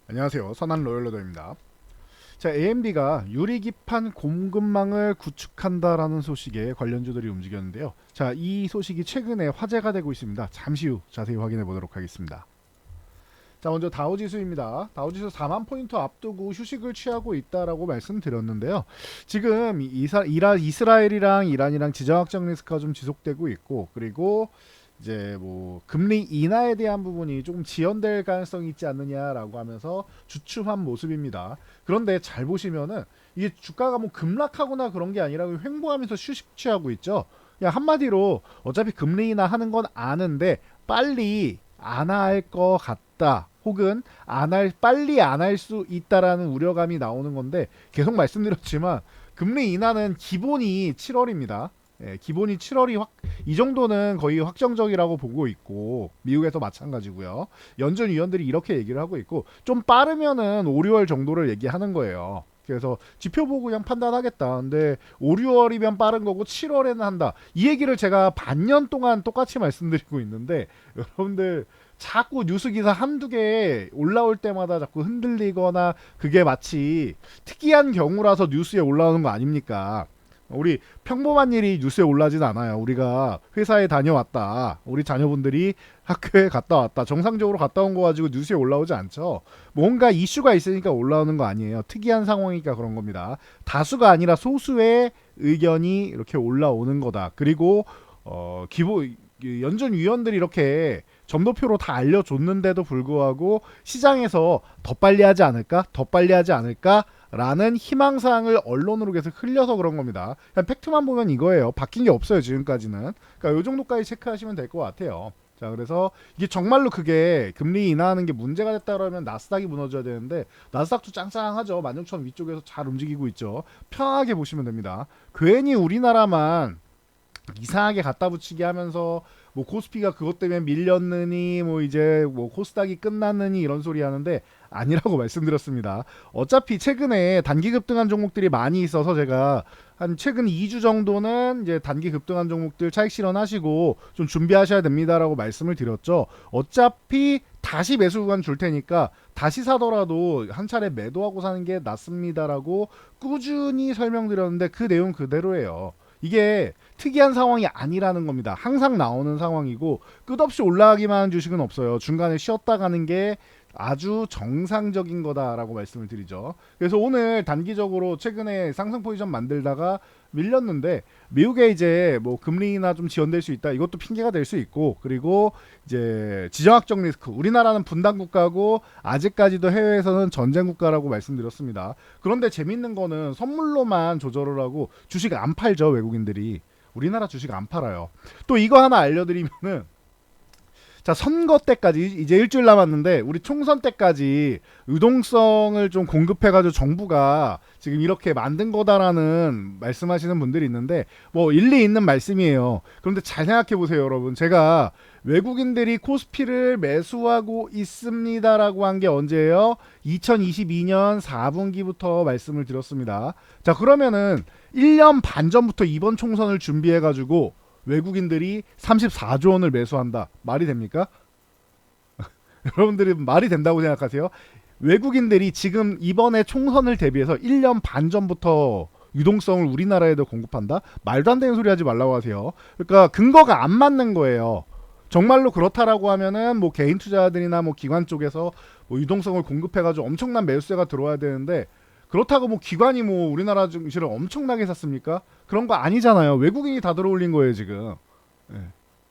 안녕하세요. 선한 로열러더입니다. 자, AMD가 유리기판 공급망을 구축한다라는 소식에 관련주들이 움직였는데요. 자, 이 소식이 최근에 화제가 되고 있습니다. 잠시 후 자세히 확인해 보도록 하겠습니다. 자, 먼저 다우지수입니다. 다우지수 4만 포인트 앞두고 휴식을 취하고 있다라고 말씀드렸는데요. 지금 이스라엘이랑 이란이랑 지정학적 리스크가 좀 지속되고 있고, 그리고 이제 뭐 금리 인하에 대한 부분이 조금 지연될 가능성이 있지 않느냐라고 하면서 주춤한 모습입니다. 그런데 잘 보시면은 이게 주가가 뭐 급락하거나 그런 게 아니라 횡보하면서 휴식 취하고 있죠. 그냥 한마디로 어차피 금리 인하 하는 건 아는데 빨리 안 할 것 같다. 혹은 빨리 안 할 수 있다라는 우려감이 나오는 건데, 계속 말씀드렸지만 금리 인하는 기본이 7월입니다. 예, 기본이 7월이 이 정도는 거의 확정적이라고 보고 있고, 미국에서 마찬가지고요. 연준 위원들이 이렇게 얘기를 하고 있고, 좀 빠르면은 5, 6월 정도를 얘기하는 거예요. 그래서 지표 보고 그냥 판단하겠다. 근데 5, 6월이면 빠른 거고 7월에는 한다. 이 얘기를 제가 반년 동안 똑같이 말씀드리고 있는데, 여러분들 자꾸 뉴스 기사 한두 개 올라올 때마다 자꾸 흔들리거나, 그게 마치 특이한 경우라서 뉴스에 올라오는 거 아닙니까? 우리 평범한 일이 뉴스에 올라진 않아요. 우리가 회사에 다녀왔다, 우리 자녀분들이 학교에 갔다 왔다, 정상적으로 갔다 온 거 가지고 뉴스에 올라오지 않죠. 뭔가 이슈가 있으니까 올라오는 거 아니에요. 특이한 상황이니까 그런 겁니다. 다수가 아니라 소수의 의견이 이렇게 올라오는 거다. 그리고 기본 연준 위원들이 이렇게 점도표로 다 알려줬는데도 불구하고 시장에서 더 빨리 하지 않을까? 더 빨리 하지 않을까? 라는 희망사항을 언론으로 계속 흘려서 그런 겁니다. 그냥 팩트만 보면 이거예요. 바뀐 게 없어요, 지금까지는. 그러니까 이 정도까지 체크하시면 될 것 같아요. 자, 그래서 이게 정말로 그게 금리 인하하는 게 문제가 됐다 그러면 나스닥이 무너져야 되는데, 나스닥도 짱짱하죠. 16,000 위쪽에서 잘 움직이고 있죠. 편하게 보시면 됩니다. 괜히 우리나라만 이상하게 갖다 붙이게 하면서 뭐 코스피가 그것 때문에 밀렸느니, 뭐 이제 뭐 코스닥이 끝났느니 이런 소리 하는데, 아니라고 말씀드렸습니다. 어차피 최근에 단기 급등한 종목들이 많이 있어서 제가 한 최근 2주 정도는 이제 단기 급등한 종목들 차익 실현하시고 좀 준비하셔야 됩니다라고 말씀을 드렸죠. 어차피 다시 매수 구간 줄 테니까 다시 사더라도 한 차례 매도하고 사는 게 낫습니다라고 꾸준히 설명드렸는데, 그 내용 그대로예요. 이게 특이한 상황이 아니라는 겁니다. 항상 나오는 상황이고, 끝없이 올라가기만 하는 주식은 없어요. 중간에 쉬었다 가는 게 아주 정상적인 거다라고 말씀을 드리죠. 그래서 오늘 단기적으로 최근에 상승 포지션 만들다가 밀렸는데, 미국에 이제 뭐 금리 인하 좀 지연될 수 있다, 이것도 핑계가 될 수 있고, 그리고 이제 지정학적 리스크, 우리나라는 분단 국가고 아직까지도 해외에서는 전쟁 국가라고 말씀드렸습니다. 그런데 재밌는 거는 선물로만 조절을 하고 주식 안 팔죠, 외국인들이. 우리나라 주식 안 팔아요. 또 이거 하나 알려드리면은, 자, 선거 때까지 이제 일주일 남았는데, 우리 총선 때까지 유동성을 좀 공급해가지고 정부가 지금 이렇게 만든 거다라는 말씀하시는 분들이 있는데, 뭐 일리 있는 말씀이에요. 그런데 잘 생각해 보세요, 여러분. 제가 외국인들이 코스피를 매수하고 있습니다라고 한 게 언제예요? 2022년 4분기부터 말씀을 드렸습니다. 자, 그러면은 1년 반 전부터 이번 총선을 준비해가지고 외국인들이 34조 원을 매수한다. 말이 됩니까? 여러분들이 말이 된다고 생각하세요? 외국인들이 지금 이번에 총선을 대비해서 1년 반 전부터 유동성을 우리나라에도 공급한다? 말도 안 되는 소리 하지 말라고 하세요. 그러니까 근거가 안 맞는 거예요. 정말로 그렇다라고 하면은 뭐 개인 투자자들이나 뭐 기관 쪽에서 뭐 유동성을 공급해가지고 엄청난 매수세가 들어와야 되는데, 그렇다고 뭐 기관이 뭐 우리나라 증시를 엄청나게 샀습니까? 그런 거 아니잖아요. 외국인이 다 들어올린 거예요, 지금. 예.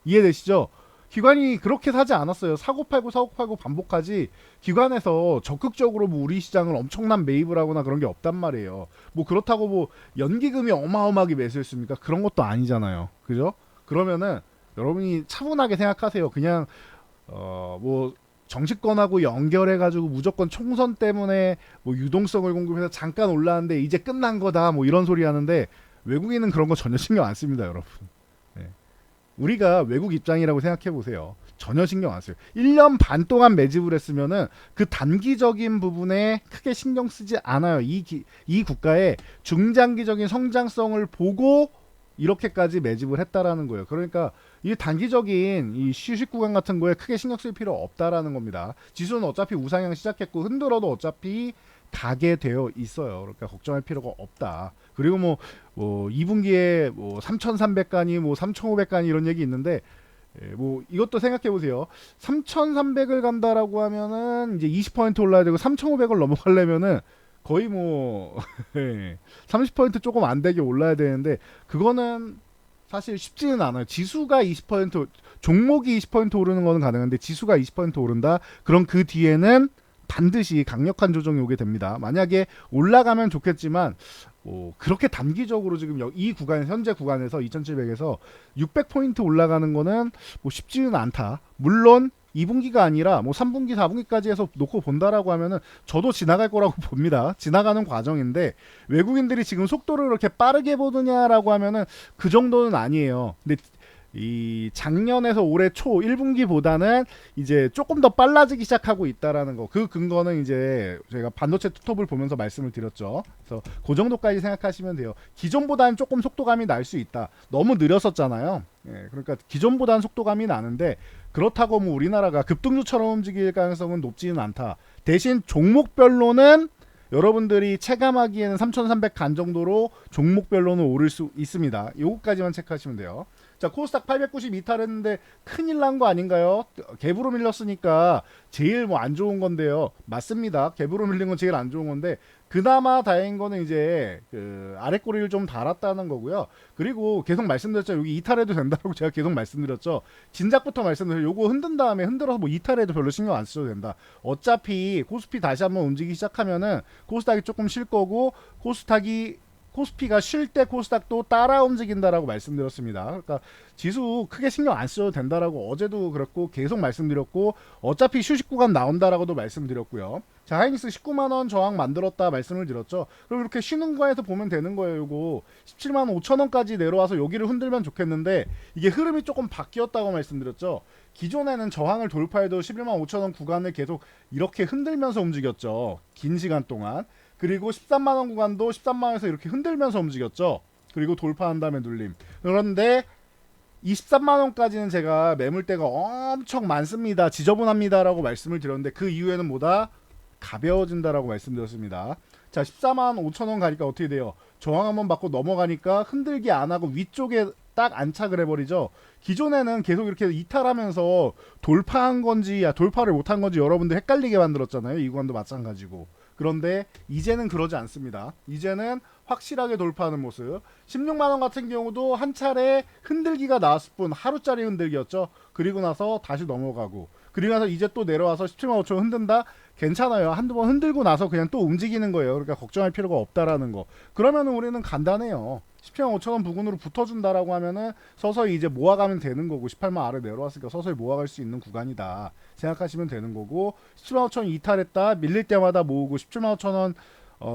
이해되시죠? 기관이 그렇게 사지 않았어요. 사고 팔고 반복하지, 기관에서 적극적으로 뭐 우리 시장을 엄청난 매입을 하거나 그런 게 없단 말이에요. 뭐 그렇다고 뭐 연기금이 어마어마하게 매수했습니까? 그런 것도 아니잖아요. 그죠? 그러면은 여러분이 차분하게 생각하세요. 그냥 뭐 정치권하고 연결해가지고 무조건 총선 때문에 뭐 유동성을 공급해서 잠깐 올랐는데 이제 끝난 거다, 뭐 이런 소리 하는데, 외국인은 그런 거 전혀 신경 안 씁니다, 여러분. 네. 우리가 외국 입장이라고 생각해 보세요. 전혀 신경 안 써요. 1년 반 동안 매집을 했으면은 그 단기적인 부분에 크게 신경 쓰지 않아요. 이 국가의 중장기적인 성장성을 보고 이렇게까지 매집을 했다라는 거예요. 그러니까 이 단기적인 이 휴식 구간 같은 거에 크게 신경 쓸 필요 없다라는 겁니다. 지수는 어차피 우상향 시작했고 흔들어도 어차피 가게 되어 있어요. 그러니까 걱정할 필요가 없다. 그리고 뭐 2분기에 뭐 3,300간이 뭐 3,500간이 이런 얘기 있는데 뭐 이것도 생각해 보세요. 3,300을 간다라고 하면은 이제 20% 올라야 되고 3,500을 넘어가려면은 거의 뭐 30% 조금 안 되게 올라야 되는데 그거는 사실 쉽지는 않아요. 지수가 20% 종목이 20% 오르는 거는 가능한데 지수가 20% 오른다. 그럼 그 뒤에는 반드시 강력한 조정이 오게 됩니다. 만약에 올라가면 좋겠지만 그렇게 단기적으로 지금 이 구간 현재 구간에서 2700에서 600포인트 올라가는 거는 뭐 쉽지는 않다. 물론 2분기가 아니라 뭐 3분기, 4분기까지 해서 놓고 본다라고 하면은 저도 지나갈 거라고 봅니다. 지나가는 과정인데 외국인들이 지금 속도를 그렇게 빠르게 보느냐라고 하면은 그 정도는 아니에요. 근데 이 작년에서 올해 초 1분기보다는 이제 조금 더 빨라지기 시작하고 있다라는 거. 그 근거는 이제 저희가 반도체 투톱을 보면서 말씀을 드렸죠. 그래서 그 정도까지 생각하시면 돼요. 기존보다는 조금 속도감이 날 수 있다. 너무 느렸었잖아요. 그러니까 기존보다는 속도감이 나는데 그렇다고 뭐 우리나라가 급등주처럼 움직일 가능성은 높지는 않다. 대신 종목별로는 여러분들이 체감하기에는 3,300간 정도로 종목별로는 오를 수 있습니다. 요거까지만 체크하시면 돼요. 자, 코스닥 890 이탈했는데 큰일 난 거 아닌가요? 갭으로 밀렸으니까 제일 뭐 안 좋은 건데요. 맞습니다. 갭으로 밀린 건 제일 안 좋은 건데 그나마 다행인 거는 이제 그 아래 꼬리를 좀 달았다는 거고요. 그리고 계속 말씀드렸죠. 여기 이탈해도 된다고 제가 계속 말씀드렸죠. 진작부터 말씀드렸죠. 요거 흔든 다음에 흔들어서 뭐 이탈해도 별로 신경 안 쓰셔도 된다. 어차피 코스피 다시 한번 움직이기 시작하면은 코스닥이 조금 쉴 거고 코스피가 쉴 때 코스닥도 따라 움직인다라고 말씀드렸습니다. 그러니까 지수 크게 신경 안 써도 된다라고 어제도 그랬고 계속 말씀드렸고 어차피 휴식 구간 나온다라고도 말씀드렸고요. 자, 하이닉스 19만원 저항 만들었다 말씀을 드렸죠. 그럼 이렇게 쉬는 구간에서 보면 되는 거예요. 요거 17만 5천원까지 내려와서 여기를 흔들면 좋겠는데 이게 흐름이 조금 바뀌었다고 말씀드렸죠. 기존에는 저항을 돌파해도 11만 5천원 구간을 계속 이렇게 흔들면서 움직였죠. 긴 시간 동안. 그리고 13만원 구간도 13만원에서 이렇게 흔들면서 움직였죠. 그리고 돌파한 다음에 눌림. 그런데 23만원까지는 제가 매물대가 엄청 많습니다. 지저분합니다 라고 말씀을 드렸는데 그 이후에는 뭐다? 가벼워진다라고 말씀드렸습니다. 자, 14만 5천원 가니까 어떻게 돼요? 저항 한번 받고 넘어가니까 흔들기 안 하고 위쪽에 딱 안착을 해버리죠. 기존에는 계속 이렇게 이탈하면서 돌파한 건지 돌파를 못한 건지 여러분들 헷갈리게 만들었잖아요. 이 구간도 마찬가지고. 그런데 이제는 그러지 않습니다. 이제는 확실하게 돌파하는 모습. 16만원 같은 경우도 한 차례 흔들기가 나왔을 뿐 하루짜리 흔들기였죠. 그리고 나서 다시 넘어가고 그리고 나서 이제 또 내려와서 17만 5천 흔든다? 괜찮아요. 한두 번 흔들고 나서 그냥 또 움직이는 거예요. 그러니까 걱정할 필요가 없다라는 거. 그러면은 우리는 간단해요. 17만 5천원 부근으로 붙어준다라고 하면은 서서히 이제 모아가면 되는 거고 18만 아래 내려왔으니까 서서히 모아갈 수 있는 구간이다 생각하시면 되는 거고 17만 5천원 이탈했다 밀릴 때마다 모으고 17만 5천원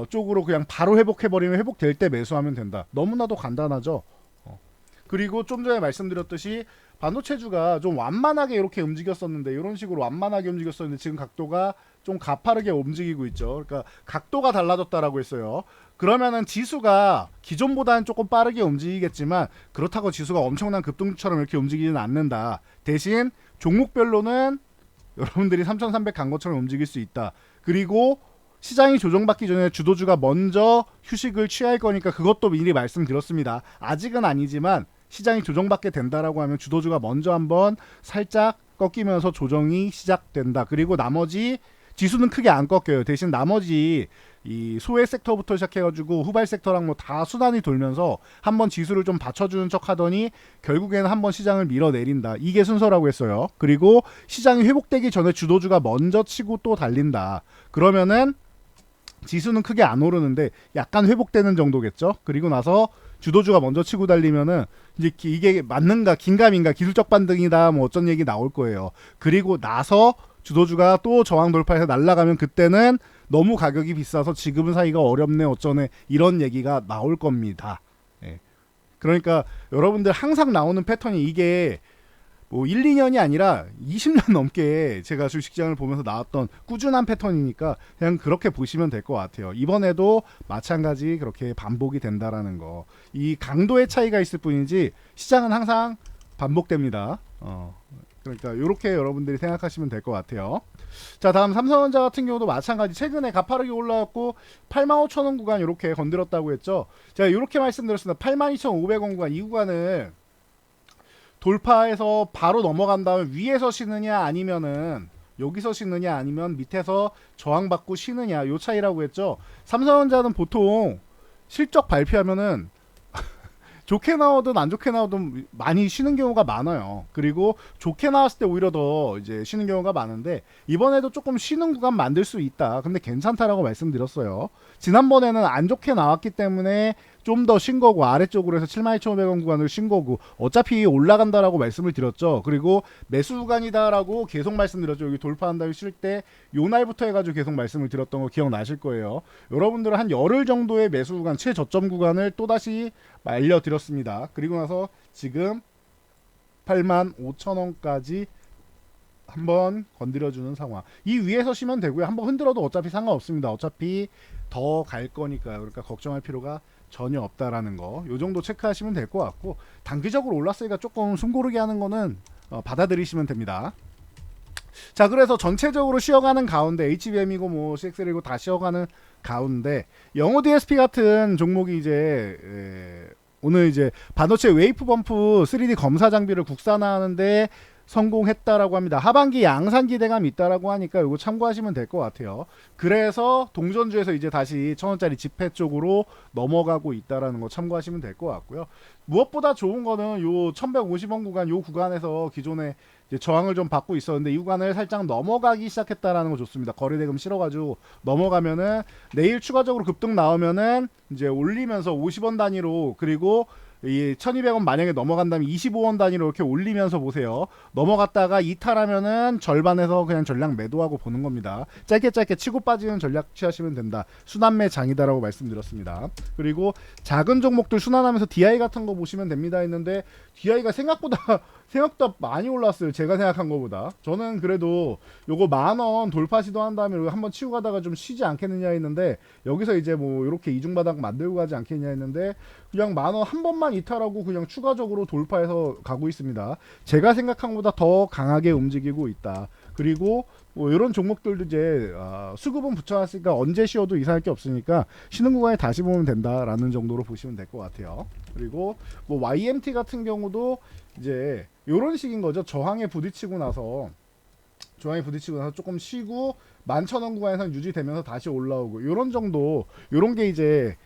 쪽으로 그냥 바로 회복해버리면 회복될 때 매수하면 된다. 너무나도 간단하죠. 그리고 좀 전에 말씀드렸듯이 반도체주가 좀 완만하게 이렇게 움직였었는데 이런 식으로 완만하게 움직였었는데 지금 각도가 좀 가파르게 움직이고 있죠. 그러니까 각도가 달라졌다라고 했어요. 그러면은 지수가 기존보다는 조금 빠르게 움직이겠지만 그렇다고 지수가 엄청난 급등주처럼 이렇게 움직이지는 않는다. 대신 종목별로는 여러분들이 3,300 간 것처럼 움직일 수 있다. 그리고 시장이 조정받기 전에 주도주가 먼저 휴식을 취할 거니까 그것도 미리 말씀드렸습니다. 아직은 아니지만 시장이 조정받게 된다라고 하면 주도주가 먼저 한번 살짝 꺾이면서 조정이 시작된다. 그리고 나머지 지수는 크게 안 꺾여요. 대신 나머지 이 소외 섹터부터 시작해가지고 후발 섹터랑 뭐 다 순환이 돌면서 한번 지수를 좀 받쳐주는 척 하더니 결국에는 한번 시장을 밀어내린다. 이게 순서라고 했어요. 그리고 시장이 회복되기 전에 주도주가 먼저 치고 또 달린다. 그러면은 지수는 크게 안 오르는데 약간 회복되는 정도겠죠. 그리고 나서 주도주가 먼저 치고 달리면은 이제 이게 맞는가 긴가민가 기술적 반등이다 뭐 어쩐 얘기 나올 거예요. 그리고 나서 주도주가 또 저항 돌파해서 날아가면 그때는 너무 가격이 비싸서 지금은 사기가 어렵네 어쩌네 이런 얘기가 나올 겁니다. 그러니까 여러분들 항상 나오는 패턴이 이게 뭐 1, 2년이 아니라 20년 넘게 제가 주식시장을 보면서 나왔던 꾸준한 패턴이니까 그냥 그렇게 보시면 될 것 같아요. 이번에도 마찬가지 그렇게 반복이 된다라는 거. 이 강도의 차이가 있을 뿐이지 시장은 항상 반복됩니다. 그러니까 이렇게 여러분들이 생각하시면 될 것 같아요. 자, 다음 삼성전자 같은 경우도 마찬가지 최근에 가파르게 올라왔고 85,000원 구간 이렇게 건드렸다고 했죠. 제가 이렇게 말씀드렸습니다. 82,500원 구간, 이 구간을 돌파해서 바로 넘어간 다음에 위에서 쉬느냐 아니면은 여기서 쉬느냐 아니면 밑에서 저항받고 쉬느냐, 요 차이라고 했죠. 삼성전자는 보통 실적 발표하면은 좋게 나오든 안 좋게 나오든 많이 쉬는 경우가 많아요. 그리고 좋게 나왔을 때 오히려 더 이제 쉬는 경우가 많은데 이번에도 조금 쉬는 구간 만들 수 있다. 근데 괜찮다라고 말씀드렸어요. 지난번에는 안 좋게 나왔기 때문에 좀 더 쉰 거고, 아래쪽으로 해서 72,500원 구간을 쉰 거고, 어차피 올라간다라고 말씀을 드렸죠. 그리고 매수 구간이다라고 계속 말씀드렸죠. 여기 돌파한 다음에 쉴 때 요 날부터 해가지고 계속 말씀을 드렸던 거 기억나실 거예요. 여러분들은 한 열흘 정도의 매수 구간, 최저점 구간을 또다시 알려드렸습니다. 그리고 나서 지금 85,000원까지 한번 건드려주는 상황. 이 위에서 쉬면 되고요. 한번 흔들어도 어차피 상관없습니다. 어차피 더 갈 거니까요. 그러니까 걱정할 필요가 전혀 없다라는 거. 요 정도 체크하시면 될 것 같고, 단기적으로 올랐으니까 조금 숨고르게 하는 거는 받아들이시면 됩니다. 자, 그래서 전체적으로 쉬어가는 가운데 HBM이고 뭐 CXL이고 다 쉬어가는 가운데 영호 DSP 같은 종목이 이제 오늘 이제 반도체 웨이프 범프 3D 검사 장비를 국산화하는데 성공했다라고 합니다. 하반기 양산 기대감이 있다라고 하니까 이거 참고하시면 될 것 같아요. 그래서 동전주에서 이제 다시 1,000원짜리 지폐 쪽으로 넘어가고 있다라는 거 참고하시면 될 것 같고요. 무엇보다 좋은 거는 요 1,150원 구간, 요 구간에서 기존에 이제 저항을 좀 받고 있었는데 이 구간을 살짝 넘어가기 시작했다라는 거 좋습니다. 거래대금 실어가지고 넘어가면은 내일 추가적으로 급등 나오면은 이제 올리면서 50원 단위로, 그리고 이 1200원 만약에 넘어간다면 25원 단위로 이렇게 올리면서 보세요. 넘어갔다가 이탈하면은 절반에서 그냥 전량 매도하고 보는 겁니다. 짧게 치고 빠지는 전략 취하시면 된다. 순환매 장이다라고 말씀드렸습니다. 그리고 작은 종목들 순환하면서 DI 같은 거 보시면 됩니다 했는데, DI가 생각보다 많이 올랐어요. 제가 생각한 것보다. 저는 그래도 요거 10,000원 돌파 시도한 다음에 한번 치고 가다가 좀 쉬지 않겠느냐 했는데, 여기서 이제 뭐 이렇게 이중바닥 만들고 가지 않겠냐 했는데 그냥 10,000원 한 번만 이탈하고 그냥 추가적으로 돌파해서 가고 있습니다. 제가 생각한 것보다 더 강하게 움직이고 있다. 그리고 뭐 이런 종목들도 이제 수급은 붙여놨으니까 언제 쉬어도 이상할 게 없으니까 쉬는 구간에 다시 보면 된다라는 정도로 보시면 될 것 같아요. 그리고 뭐 YMT 같은 경우도 이제 이런 식인 거죠. 저항에 부딪히고 나서 조금 쉬고 11,000원 구간에서 유지되면서 다시 올라오고, 이런 정도, 이런 게 이제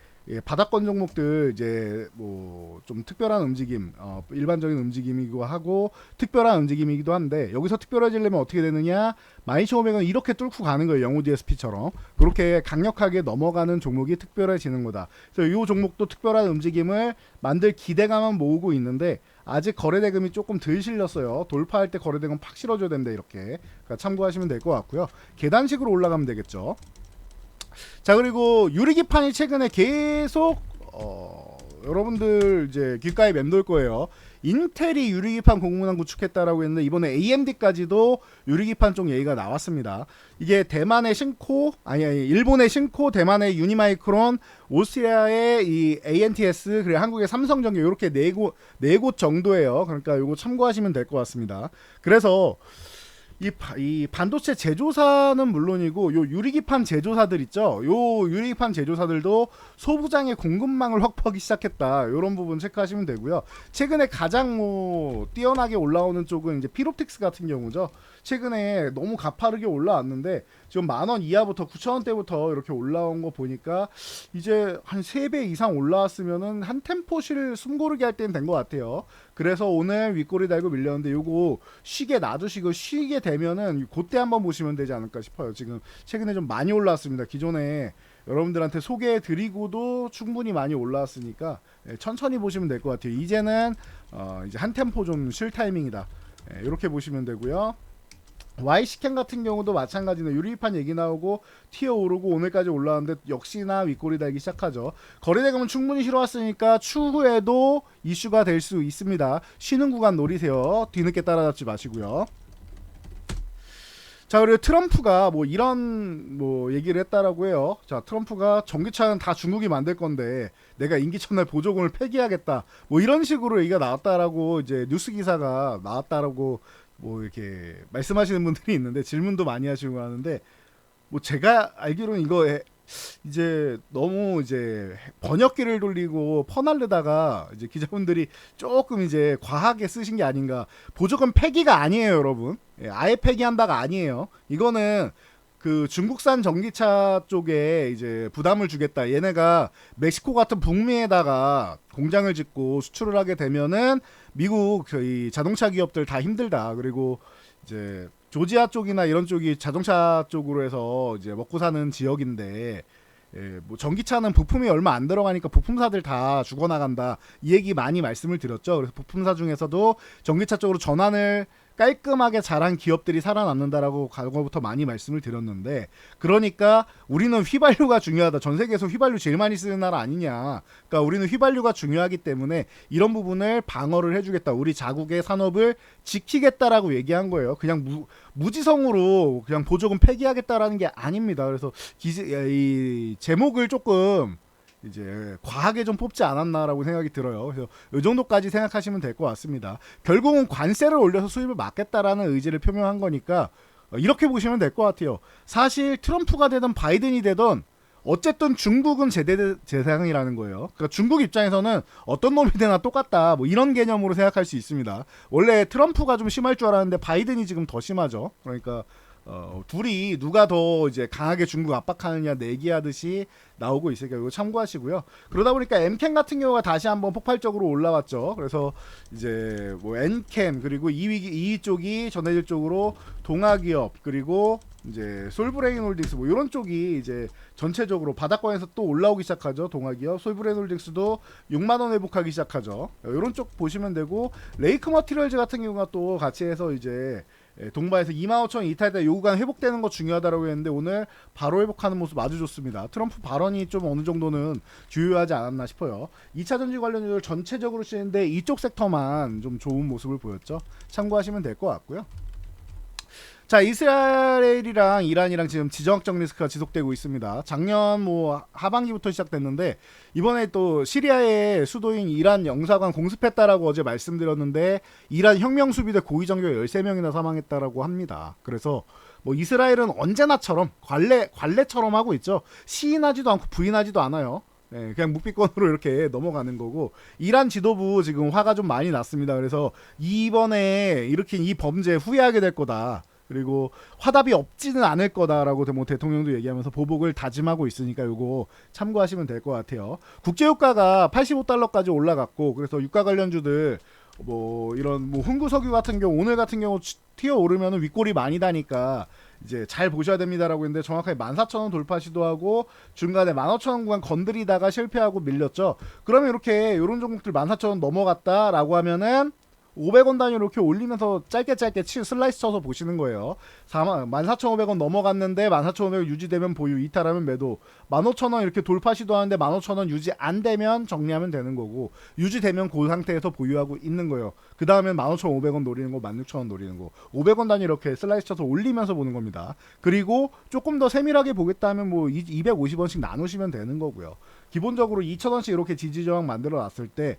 바닥권 종목들 이제 뭐 좀 특별한 움직임, 일반적인 움직임이기도 하고 특별한 움직임이기도 한데, 여기서 특별해지려면 어떻게 되느냐, 12,500원 이렇게 뚫고 가는 거예요. 영호 DSP처럼 그렇게 강력하게 넘어가는 종목이 특별해지는 거다. 그래서 이 종목도 특별한 움직임을 만들 기대감은 모으고 있는데 아직 거래대금이 조금 덜 실렸어요. 돌파할 때 거래대금 팍 실어줘야 된다. 이렇게, 그러니까 참고하시면 될 것 같고요. 계단식으로 올라가면 되겠죠. 자, 그리고 유리기판이 최근에 계속 여러분들 이제 귓가에 맴돌 거예요. 인텔이 유리기판 공문항 구축했다라고 했는데 이번에 AMD까지도 유리기판 쪽 얘기가 나왔습니다. 이게 대만의 신코, 일본의 신코, 대만의 유니마이크론, 오스트리아의 이 ANTS, 그리고 한국의 삼성전기, 이렇게 네 곳 정도예요. 그러니까 이거 참고하시면 될 것 같습니다. 그래서 이 반도체 제조사는 물론이고 요 유리기판 제조사들 있죠. 요 유리기판 제조사들도 소부장의 공급망을 확보하기 시작했다. 요런 부분 체크하시면 되고요. 최근에 가장 뭐 뛰어나게 올라오는 쪽은 이제 피롭틱스 같은 경우죠. 최근에 너무 가파르게 올라왔는데 지금 10,000원 이하부터 9,000원대부터 이렇게 올라온 거 보니까 이제 한 3배 이상 올라왔으면은 한 템포실 숨고르게 할 때는 된 것 같아요. 그래서 오늘 윗꼬리 달고 밀렸는데 요거 쉬게 놔두시고 쉬게 되면은 그때 한번 보시면 되지 않을까 싶어요. 지금 최근에 좀 많이 올라왔습니다. 기존에 여러분들한테 소개해 드리고도 충분히 많이 올라왔으니까 천천히 보시면 될 것 같아요. 이제는 이제 한 템포 좀 쉴 타이밍이다. 이렇게 보시면 되고요. Y스캔 같은 경우도 마찬가지네. 유리기판 얘기 나오고 티어 오르고 오늘까지 올라왔는데 역시나 윗꼬리 달기 시작하죠. 거래대금은 충분히 실어왔으니까 추후에도 이슈가 될 수 있습니다. 쉬는 구간 노리세요. 뒤늦게 따라잡지 마시고요. 자, 그리고 트럼프가 뭐 이런 뭐 얘기를 했다라고 해요. 자, 트럼프가 전기차는 다 중국이 만들 건데 내가 임기 첫날 보조금을 폐기하겠다. 뭐 이런 식으로 얘기가 나왔다라고 이제 뉴스 기사가 나왔다라고 뭐 이렇게 말씀하시는 분들이 있는데 질문도 많이 하시고 하는데 뭐 제가 알기로는 이거 이제 너무 이제 번역기를 돌리고 퍼날르다가 이제 기자분들이 조금 이제 과하게 쓰신 게 아닌가. 보조금 폐기가 아니에요, 여러분. 예, 아예 폐기한다가 아니에요. 이거는 그 중국산 전기차 쪽에 이제 부담을 주겠다. 얘네가 멕시코 같은 북미에다가 공장을 짓고 수출을 하게 되면은 미국 저희 자동차 기업들 다 힘들다. 그리고 이제 조지아 쪽이나 이런 쪽이 자동차 쪽으로 해서 이제 먹고 사는 지역인데 예, 뭐 전기차는 부품이 얼마 안 들어가니까 부품사들 다 죽어나간다. 이 얘기 많이 말씀을 드렸죠. 그래서 부품사 중에서도 전기차 쪽으로 전환을 깔끔하게 잘한 기업들이 살아남는다라고 과거부터 많이 말씀을 드렸는데 그러니까 우리는 휘발유가 중요하다. 전 세계에서 휘발유 제일 많이 쓰는 나라 아니냐. 그러니까 우리는 휘발유가 중요하기 때문에 이런 부분을 방어를 해주겠다. 우리 자국의 산업을 지키겠다라고 얘기한 거예요. 그냥 무지성으로 그냥 보조금 폐기하겠다라는 게 아닙니다. 그래서 이 제목을 조금 이제 과하게 좀 뽑지 않았나라고 생각이 들어요. 그래서 이 정도까지 생각하시면 될 것 같습니다. 결국은 관세를 올려서 수입을 막겠다라는 의지를 표명한 거니까 이렇게 보시면 될 것 같아요. 사실 트럼프가 되든 바이든이 되든 어쨌든 중국은 제대상이라는 거예요. 그러니까 중국 입장에서는 어떤 놈이 되나 똑같다. 뭐 이런 개념으로 생각할 수 있습니다. 원래 트럼프가 좀 심할 줄 알았는데 바이든이 지금 더 심하죠. 그러니까 둘이 누가 더 이제 강하게 중국 압박하느냐 내기하듯이 나오고 있으니까 이거 참고하시고요. 그러다 보니까 M캠 같은 경우가 다시 한번 폭발적으로 올라왔죠. 그래서 이제 뭐 N캠 그리고 2위 쪽이 전해질 쪽으로 동아기업 그리고 이제 솔브레인 홀딩스 뭐 이런 쪽이 이제 전체적으로 바닥권에서 또 올라오기 시작하죠. 동아기업 솔브레인 홀딩스도 6만 원 회복하기 시작하죠. 이런 쪽 보시면 되고 레이크 머티리얼즈 같은 경우가 또 같이 해서 이제 동바에서 25,000원 이탈때 요구간 회복되는 거 중요하다고 했는데 오늘 바로 회복하는 모습 아주 좋습니다. 트럼프 발언이 좀 어느 정도는 주요하지 않았나 싶어요. 2차 전지 관련주들 전체적으로 쓰는데 이쪽 섹터만 좀 좋은 모습을 보였죠. 참고하시면 될 것 같고요. 자, 이스라엘이랑 이란이랑 지금 지정학적 리스크가 지속되고 있습니다. 작년 뭐 하반기부터 시작됐는데 이번에 또 시리아의 수도인 이란 영사관 공습했다라고 어제 말씀드렸는데 이란 혁명수비대 고위정교 13명이나 사망했다라고 합니다. 그래서 뭐 이스라엘은 언제나처럼 관례처럼 하고 있죠. 시인하지도 않고 부인하지도 않아요. 네, 그냥 묵비권으로 이렇게 넘어가는 거고 이란 지도부 지금 화가 좀 많이 났습니다. 그래서 이번에 일으킨 이 범죄 후회하게 될 거다. 그리고 화답이 없지는 않을 거다라고 뭐 대통령도 얘기하면서 보복을 다짐하고 있으니까 요거 참고하시면 될 것 같아요. 국제유가가 85달러까지 올라갔고 그래서 유가 관련주들 뭐 이런 뭐 흥구석유 같은 경우 오늘 같은 경우 튀어 오르면은 윗골이 많이 다니까 이제 잘 보셔야 됩니다라고 했는데 정확하게 14,000원 돌파 시도하고 중간에 15,000원 구간 건드리다가 실패하고 밀렸죠. 그러면 이렇게 이런 종목들 14,000원 넘어갔다라고 하면은 500원 단위로 이렇게 올리면서 짧게 슬라이스 쳐서 보시는 거예요. 14,500원 넘어갔는데 14,500원 유지되면 보유, 이탈하면 매도. 15,000원 이렇게 돌파 시도하는데 15,000원 유지 안 되면 정리하면 되는 거고 유지되면 그 상태에서 보유하고 있는 거예요. 그 다음엔 15,500원 노리는 거, 16,000원 노리는 거. 500원 단위 이렇게 슬라이스 쳐서 올리면서 보는 겁니다. 그리고 조금 더 세밀하게 보겠다 하면 뭐 250원씩 나누시면 되는 거고요. 기본적으로 2,000원씩 이렇게 지지저항 만들어 놨을 때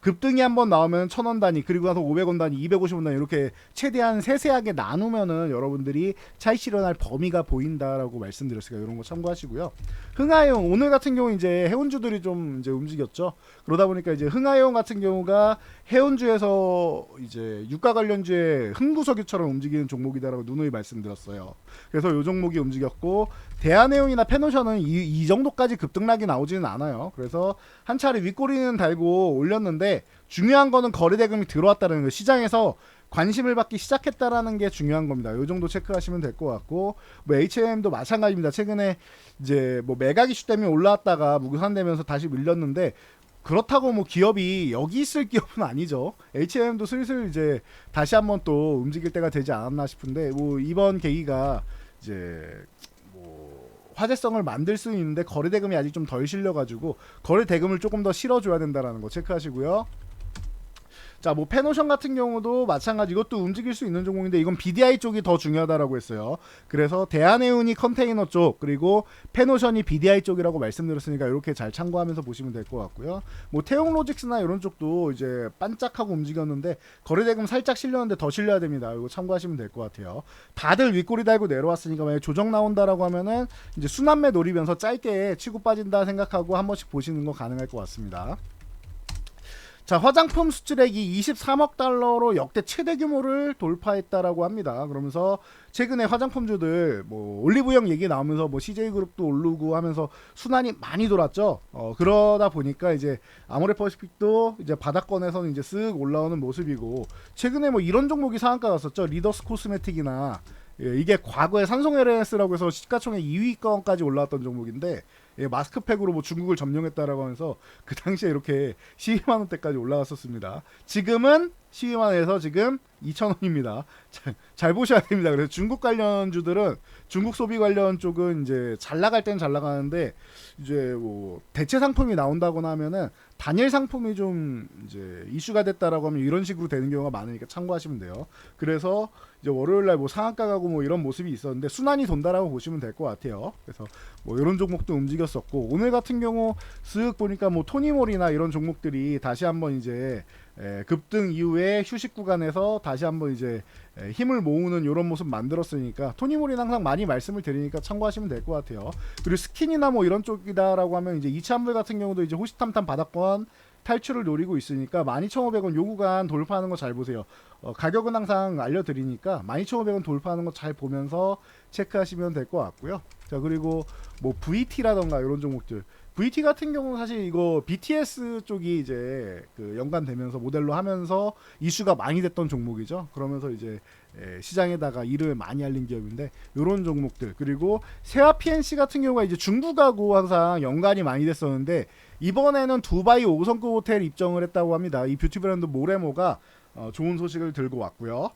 급등이 한번 나오면 1,000원 단위 그리고 나서 500원 단위 250원 단위 이렇게 최대한 세세하게 나누면은 여러분들이 차익 실현할 범위가 보인다라고 말씀드렸으니까 이런 거 참고하시고요. 흥하이온 오늘 같은 경우 이제 해운주들이 좀 이제 움직였죠. 그러다 보니까 이제 흥하이온 같은 경우가 해운주에서 이제 유가 관련주의 흥구석유처럼 움직이는 종목이다라고 누누이 말씀드렸어요. 그래서 이 종목이 움직였고 대한해운이나 페노션은 이 정도까지 급등락이 나오지는 않아요. 그래서 한 차례 윗꼬리는 달고 올렸는데 중요한 거는 거래대금이 들어왔다는 거 시장에서 관심을 받기 시작했다라는 게 중요한 겁니다. 이 정도 체크하시면 될 것 같고 뭐 H&M도 마찬가지입니다. 최근에 이제 뭐 매각 이슈 때문에 올라왔다가 무산되면서 다시 밀렸는데 그렇다고 뭐 기업이 여기 있을 기업은 아니죠. H&M도 슬슬 이제 다시 한번 또 움직일 때가 되지 않았나 싶은데 뭐 이번 계기가 이제 뭐 화제성을 만들 수 있는데 거래 대금이 아직 좀 덜 실려가지고 거래 대금을 조금 더 실어줘야 된다라는 거 체크하시고요. 자, 뭐 페노션 같은 경우도 마찬가지 이것도 움직일 수 있는 종목인데 이건 BDI 쪽이 더 중요하다라고 했어요. 그래서 대한해운이 컨테이너 쪽 그리고 페노션이 BDI 쪽이라고 말씀드렸으니까 이렇게 잘 참고하면서 보시면 될 것 같고요. 뭐 태용로직스나 이런 쪽도 이제 반짝하고 움직였는데 거래대금 살짝 실렸는데 더 실려야 됩니다. 이거 참고하시면 될 것 같아요. 다들 윗꼬리 달고 내려왔으니까 만약 조정 나온다라고 하면은 이제 순환매 노리면서 짧게 치고 빠진다 생각하고 한 번씩 보시는 거 가능할 것 같습니다. 자, 화장품 수출액이 23억 달러로 역대 최대 규모를 돌파했다라고 합니다. 그러면서 최근에 화장품주들 뭐 올리브영 얘기 나오면서 뭐 CJ그룹도 오르고 하면서 순환이 많이 돌았죠. 그러다 보니까 이제 아모레퍼시픽도 이제 바닥권에서는 이제 쓱 올라오는 모습이고 최근에 뭐 이런 종목이 상한가 갔었죠. 리더스 코스메틱이나 예, 이게 과거에 산성 LNS라고 해서 시가총액 2위권까지 올라왔던 종목인데 예, 마스크팩으로 뭐 중국을 점령했다라고 하면서 그 당시에 이렇게 12만 원대까지 올라갔었습니다. 지금은 12만 원에서 지금 2,000원입니다. 잘 보셔야 됩니다. 그래서 중국 관련주들은 중국 소비 관련 쪽은 이제 잘 나갈 땐 잘 나가는데 이제 뭐 대체 상품이 나온다거나 하면은 단일 상품이 좀 이제 이슈가 됐다라고 하면 이런 식으로 되는 경우가 많으니까 참고하시면 돼요. 그래서 이제 월요일 날 뭐 상한가 가고 뭐 이런 모습이 있었는데 순환이 돈다라고 보시면 될 것 같아요. 그래서 뭐 이런 종목도 움직였었고 오늘 같은 경우 쓱 보니까 뭐 토니몰이나 이런 종목들이 다시 한번 이제 급등 이후에 휴식 구간에서 다시 한번 이제 힘을 모으는 이런 모습 만들었으니까 토니몰이 항상 많이 말씀을 드리니까 참고하시면 될 것 같아요. 그리고 스킨이나 뭐 이런 쪽이다라고 하면 이제 이차물 같은 경우도 이제 호시탐탐 바닥권 탈출을 노리고 있으니까 12,500원 요 구간 돌파하는 거 잘 보세요. 가격은 항상 알려드리니까 12,500원 돌파하는 거 잘 보면서 체크하시면 될 것 같고요. 자, 그리고 뭐 VT라던가 이런 종목들 VT 같은 경우는 사실 이거 BTS 쪽이 이제 그 연관되면서 모델로 하면서 이슈가 많이 됐던 종목이죠. 그러면서 이제 시장에다가 일을 많이 알린 기업인데 이런 종목들 그리고 세화 PNC 같은 경우가 이제 중국하고 항상 연관이 많이 됐었는데 이번에는 두바이 5성급 호텔 입점을 했다고 합니다. 이 뷰티 브랜드 모레모가 좋은 소식을 들고 왔고요.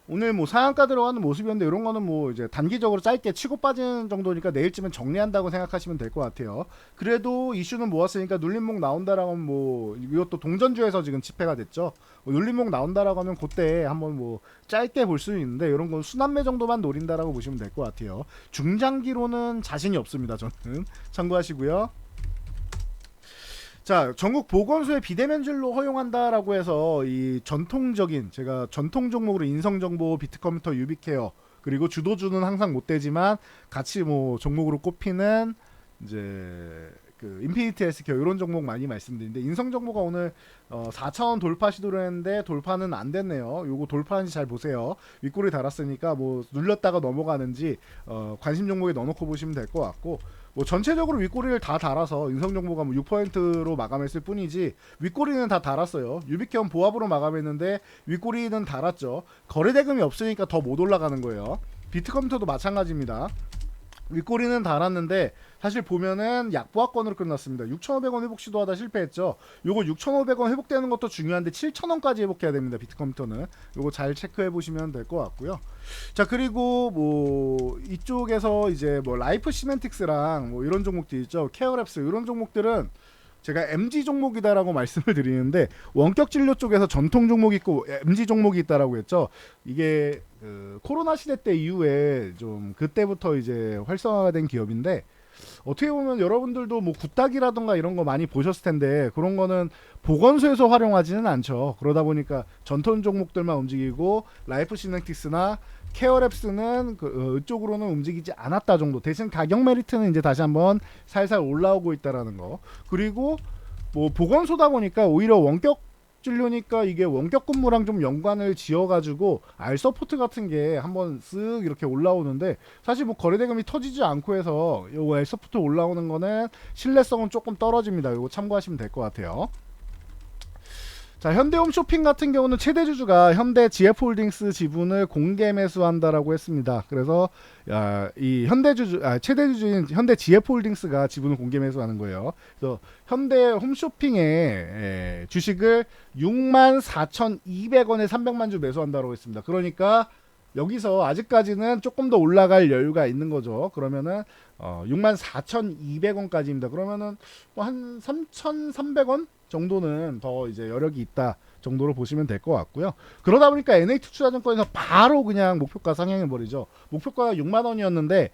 오늘 뭐 상한가 들어가는 모습이었는데 이런 거는 뭐 이제 단기적으로 짧게 치고 빠지는 정도니까 내일쯤엔 정리한다고 생각하시면 될 것 같아요. 그래도 이슈는 모았으니까 눌림목 나온다라고 하면 뭐 이것도 동전주에서 지금 집회가 됐죠. 눌림목 나온다라고 하면 그때 한번 뭐 짧게 볼 수 있는데 이런 건 순환매 정도만 노린다라고 보시면 될 것 같아요. 중장기로는 자신이 없습니다. 저는 참고하시고요. 자, 전국 보건소에 비대면진료 허용한다라고 해서 이 전통적인 제가 전통 종목으로 인성정보, 비트컴퓨터, 유비케어 그리고 주도주는 항상 못 되지만 같이 뭐 종목으로 꼽히는 이제 그 인피니티 헬스케어 이런 종목 많이 말씀드리는데 인성정보가 오늘 4,000원 돌파 시도를 했는데 돌파는 안 됐네요. 요거 돌파하는지 잘 보세요. 윗꼬리 달았으니까 뭐 눌렸다가 넘어가는지 관심 종목에 넣어놓고 보시면 될 것 같고 뭐 전체적으로 윗꼬리를 다 달아서 인성정보가 뭐 6%로 마감했을 뿐이지 윗꼬리는 다 달았어요. 유비케어는 보합으로 마감했는데 윗꼬리는 달았죠. 거래대금이 없으니까 더 못 올라가는 거예요. 비트컴퓨터도 마찬가지입니다. 윗꼬리는 달았는데 사실 보면은 약보합권으로 끝났습니다. 6,500원 회복 시도하다 실패했죠. 요거 6,500원 회복되는 것도 중요한데 7,000원까지 회복해야 됩니다. 비트컴퓨터는 요거 잘 체크해 보시면 될 것 같고요. 자, 그리고 뭐 이쪽에서 이제 뭐 라이프 시멘틱스랑 뭐 이런 종목들 있죠. 케어랩스 이런 종목들은 제가 MG 종목이다라고 말씀을 드리는데 원격 진료 쪽에서 전통 종목이 있고 MG 종목이 있다라고 했죠. 이게 그 코로나 시대 때 이후에 좀 그때부터 이제 활성화가 된 기업인데 어떻게 보면 여러분들도 뭐 굿닥이라던가 이런 거 많이 보셨을 텐데 그런 거는 보건소에서 활용하지는 않죠. 그러다 보니까 전통 종목들만 움직이고 라이프 시멘틱스나 케어랩스는 그쪽으로는 움직이지 않았다 정도. 대신 가격 메리트는 이제 다시 한번 살살 올라오고 있다라는 거. 그리고 뭐 보건소다 보니까 오히려 원격 진료니까 이게 원격 근무랑 좀 연관을 지어가지고 R 서포트 같은 게 한번 쓱 이렇게 올라오는데 사실 뭐 거래대금이 터지지 않고 해서 요 R 서포트 올라오는 거는 신뢰성은 조금 떨어집니다. 이거 참고하시면 될 것 같아요. 자, 현대홈쇼핑 같은 경우는 최대 주주가 현대 GF홀딩스 지분을 공개 매수한다라고 했습니다. 그래서 이 최대 주주인 현대 GF홀딩스가 지분을 공개 매수하는 거예요. 그래서 현대홈쇼핑의 주식을 64,200원에 300만 주 매수한다라고 했습니다. 그러니까 여기서 아직까지는 조금 더 올라갈 여유가 있는 거죠. 그러면은 64,200원까지입니다. 그러면은 한 3,300원 정도는 더 이제 여력이 있다 정도로 보시면 될 것 같고요. 그러다 보니까 NH투자증권에서 바로 그냥 목표가 상향해 버리죠. 목표가가 6만 원이었는데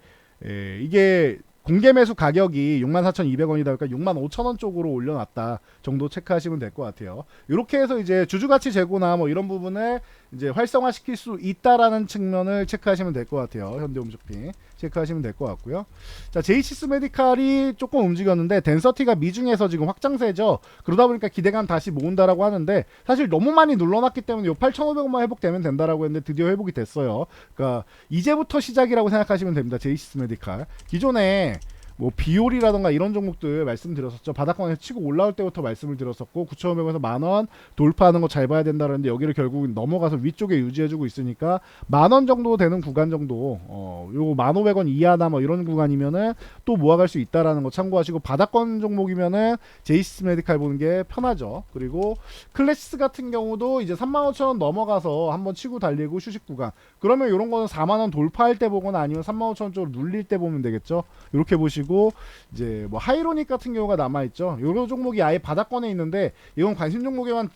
이게 공개 매수 가격이 64,200원이다 보니까 65,000원 쪽으로 올려놨다 정도 체크하시면 될 것 같아요. 이렇게 해서 이제 주주가치 재고나 뭐 이런 부분을 이제 활성화시킬 수 있다라는 측면을 체크하시면 될 것 같아요. 현대홈쇼핑 체크하시면 될 것 같고요. 자, 제이시스 메디칼이 조금 움직였는데 덴서티가 미중에서 지금 확장세죠. 그러다 보니까 기대감 다시 모은다라고 하는데 사실 너무 많이 눌러놨기 때문에 요 8,500원만 회복되면 된다라고 했는데 드디어 회복이 됐어요. 그러니까 이제부터 시작이라고 생각하시면 됩니다. 제이시스 메디칼 기존에 뭐 비올이라던가 이런 종목들 말씀드렸었죠. 바닥권에서 치고 올라올 때부터 말씀을 드렸었고 9,500원에서 만원 돌파하는 거 잘 봐야 된다는데 여기를 결국 넘어가서 위쪽에 유지해주고 있으니까 만원 정도 되는 구간 정도 요거 1,500원 이하나 뭐 이런 구간이면은 또 모아갈 수 있다라는 거 참고하시고 바닥권 종목이면은 제이시스 메디칼 보는 게 편하죠. 그리고 클래시스 같은 경우도 이제 35,000원 넘어가서 한번 치고 달리고 휴식 구간 그러면 이런 거는 4만원 돌파할 때 보거나 아니면 35,000원 쪽으로 눌릴 때 보면 되겠죠. 이렇게 보시고 이제 뭐 하이로닉 같은 경우가 남아있죠. 요런 종목이 아예 바닥권에 있는데 이건 관심 종목에만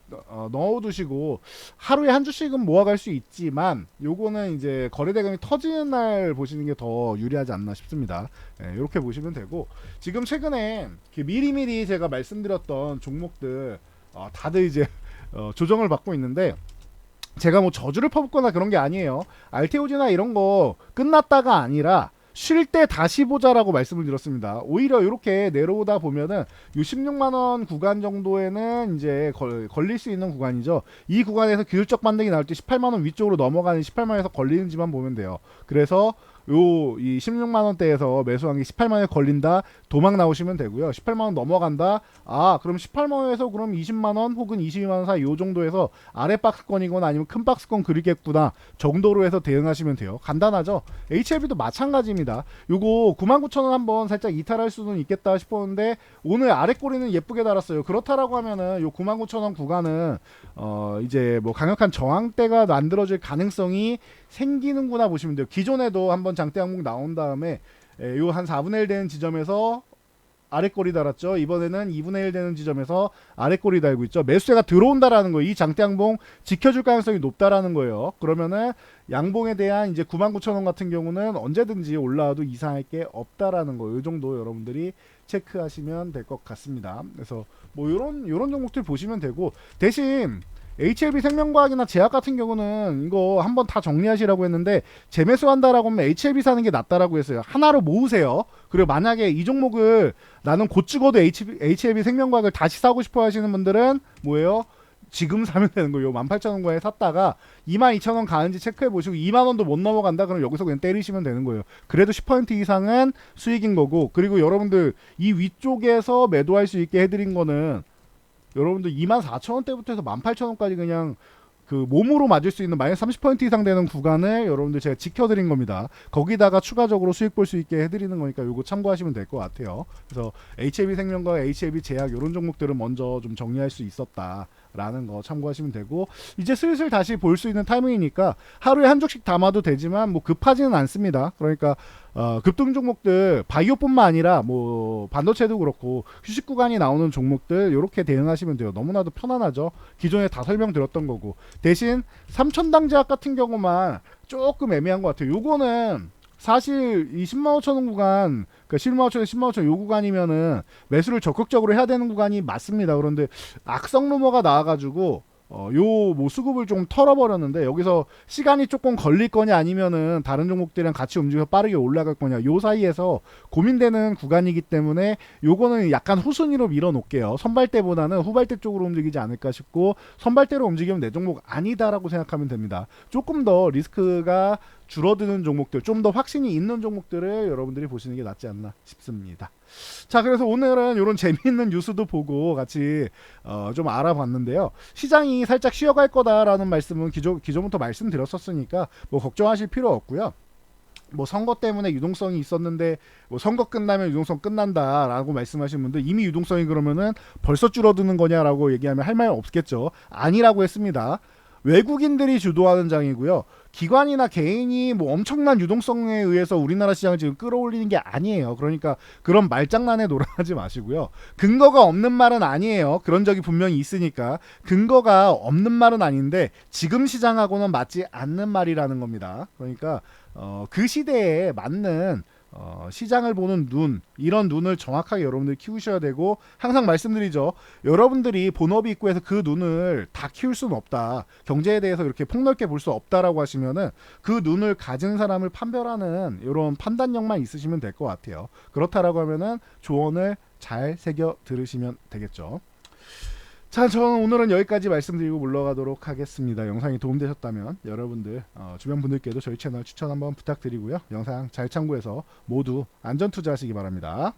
넣어두시고 하루에 한 주씩은 모아갈 수 있지만 요거는 이제 거래대금이 터지는 날 보시는 게 더 유리하지 않나 싶습니다. 이렇게 보시면 되고 지금 최근에 미리미리 제가 말씀드렸던 종목들 다들 이제 조정을 받고 있는데 제가 뭐 저주를 퍼붓거나 그런 게 아니에요. 알테오지나 이런 거 끝났다가 아니라 쉴 때 다시 보자라고 말씀을 드렸습니다. 오히려 이렇게 내려오다 보면은 요 16만원 구간 정도에는 이제 걸릴 수 있는 구간이죠. 이 구간에서 기술적 반등이 나올 때 18만원 위쪽으로 넘어가는 18만원에서 걸리는지만 보면 돼요. 그래서 이 16만원대에서 매수한 게 18만원에 걸린다 도망 나오시면 되고요. 18만원 넘어간다 그럼 18만원에서 그럼 20만원 혹은 22만원 사이 요 정도에서 아래 박스권이거나 아니면 큰 박스권 그리겠구나 정도로 해서 대응하시면 돼요. 간단하죠. HLB도 마찬가지입니다. 요거 99,000원 한번 살짝 이탈할 수는 있겠다 싶었는데 오늘 아래 꼬리는 예쁘게 달았어요. 그렇다라고 하면은 요 99,000원 구간은 이제 뭐 강력한 저항대가 만들어질 가능성이 생기는구나 보시면 돼요. 기존에도 한번 장대 항목 나온 다음에 요 한 4분의 1 되는 지점에서 아래꼬리 달았죠. 이번에는 2분의 1 되는 지점에서 아래꼬리 달고 있죠. 매수세가 들어온다라는 거예요. 이 장대 양봉 지켜줄 가능성이 높다라는 거예요. 그러면은 양봉에 대한 이제 99,000원 같은 경우는 언제든지 올라와도 이상할 게 없다라는 거. 이 정도 여러분들이 체크하시면 될 것 같습니다. 그래서 뭐 요런 종목들 보시면 되고 대신 HLB 생명과학이나 제약 같은 경우는 이거 한번 다 정리하시라고 했는데 재매수한다라고 하면 HLB 사는 게 낫다라고 했어요. 하나로 모으세요. 그리고 만약에 이 종목을 나는 곧 죽어도 HLB 생명과학을 다시 사고 싶어 하시는 분들은 뭐예요? 지금 사면 되는 거예요. 18,000원가에 샀다가 22,000원 가는지 체크해 보시고 2만원도 못 넘어간다 그럼 여기서 그냥 때리시면 되는 거예요. 그래도 10% 이상은 수익인 거고 그리고 여러분들 이 위쪽에서 매도할 수 있게 해드린 거는 여러분들 24,000원대부터 해서 18,000원까지 그냥 그 몸으로 맞을 수 있는 마이너스 30% 이상 되는 구간을 여러분들 제가 지켜드린 겁니다. 거기다가 추가적으로 수익 볼 수 있게 해드리는 거니까 요거 참고하시면 될 것 같아요. 그래서 HLB 생명과 HLB 제약 이런 종목들은 먼저 좀 정리할 수 있었다라는 거 참고하시면 되고 이제 슬슬 다시 볼 수 있는 타이밍이니까 하루에 한 주씩 담아도 되지만 뭐 급하지는 않습니다. 그러니까 급등 종목들 바이오뿐만 아니라 뭐 반도체도 그렇고 휴식 구간이 나오는 종목들 이렇게 대응하시면 돼요. 너무나도 편안하죠. 기존에 다 설명드렸던 거고 대신 삼천당제약 같은 경우만 조금 애매한 것 같아요. 요거는 사실 이 105,000원 구간 그러니까 105,000원 105,000원 요 구간이면은 매수를 적극적으로 해야 되는 구간이 맞습니다. 그런데 악성 루머가 나와가지고 요 뭐 수급을 좀 털어버렸는데 여기서 시간이 조금 걸릴 거냐 아니면은 다른 종목들이랑 같이 움직여서 빠르게 올라갈 거냐 요 사이에서 고민되는 구간이기 때문에 요거는 약간 후순위로 밀어놓을게요. 선발대보다는 후발대 쪽으로 움직이지 않을까 싶고 선발대로 움직이면 내 종목 아니다라고 생각하면 됩니다. 조금 더 리스크가 줄어드는 종목들, 좀 더 확신이 있는 종목들을 여러분들이 보시는 게 낫지 않나 싶습니다. 자, 그래서 오늘은 이런 재미있는 뉴스도 보고 같이 좀 알아봤는데요. 시장이 살짝 쉬어갈 거다라는 말씀은 기존부터 말씀드렸었으니까 뭐 걱정하실 필요 없고요. 뭐 선거 때문에 유동성이 있었는데 뭐 선거 끝나면 유동성 끝난다라고 말씀하신 분들, 이미 유동성이 그러면은 벌써 줄어드는 거냐라고 얘기하면 할 말 없겠죠. 아니라고 했습니다. 외국인들이 주도하는 장이고요. 기관이나 개인이 뭐 엄청난 유동성에 의해서 우리나라 시장을 지금 끌어올리는 게 아니에요. 그러니까 그런 말장난에 놀아나지 마시고요. 근거가 없는 말은 아니에요. 그런 적이 분명히 있으니까. 근거가 없는 말은 아닌데 지금 시장하고는 맞지 않는 말이라는 겁니다. 그러니까 그 시대에 맞는 시장을 보는 눈, 이런 눈을 정확하게 여러분들이 키우셔야 되고, 항상 말씀드리죠. 여러분들이 본업이 있고 해서 그 눈을 다 키울 수는 없다. 경제에 대해서 이렇게 폭넓게 볼 수 없다라고 하시면은 그 눈을 가진 사람을 판별하는 이런 판단력만 있으시면 될 것 같아요. 그렇다라고 하면은 조언을 잘 새겨 들으시면 되겠죠. 자, 저는 오늘은 여기까지 말씀드리고 물러가도록 하겠습니다. 영상이 도움되셨다면 여러분들 주변 분들께도 저희 채널 추천 한번 부탁드리고요. 영상 잘 참고해서 모두 안전 투자하시기 바랍니다.